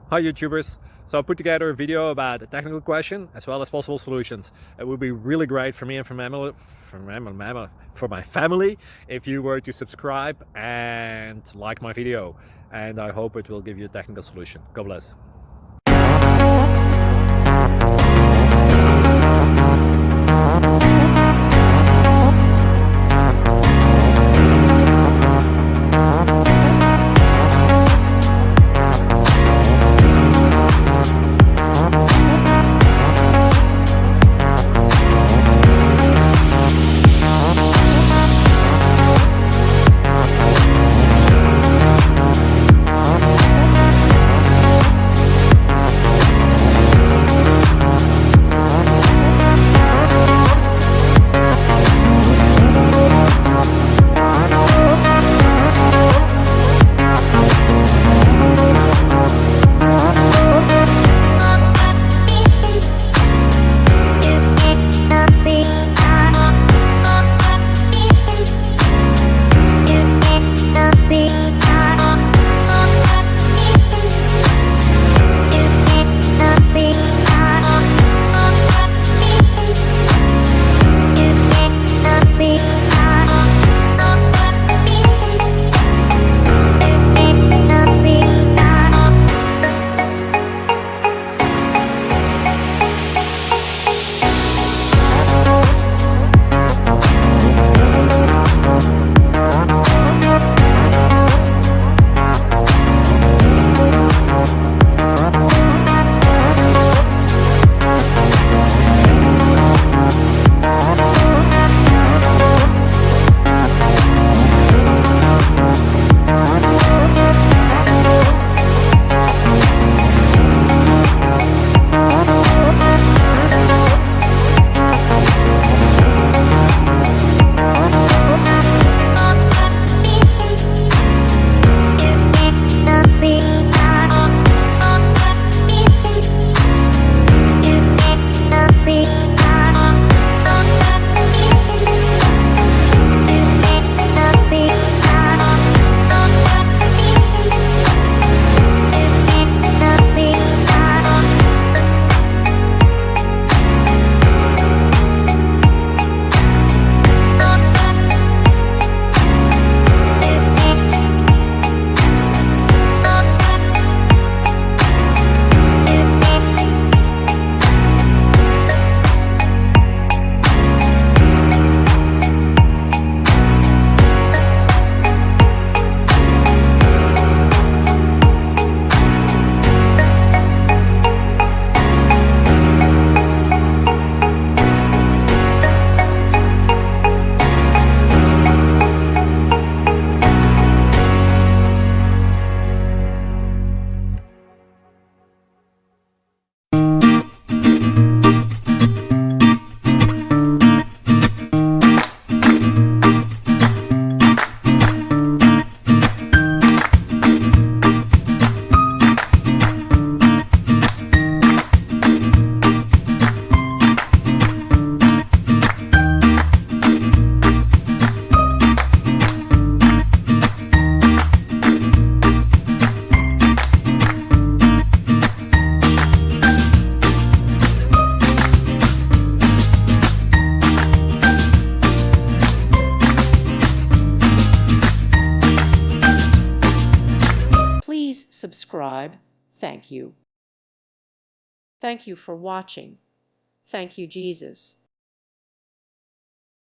Hi YouTubers! So I put together a video about a technical question as well as possible solutions. It would be really great for me and for my family if you were to subscribe and like my video, and I hope it will give you a technical solution. God bless. Please subscribe. Thank you. Thank you for watching. Thank you, Jesus.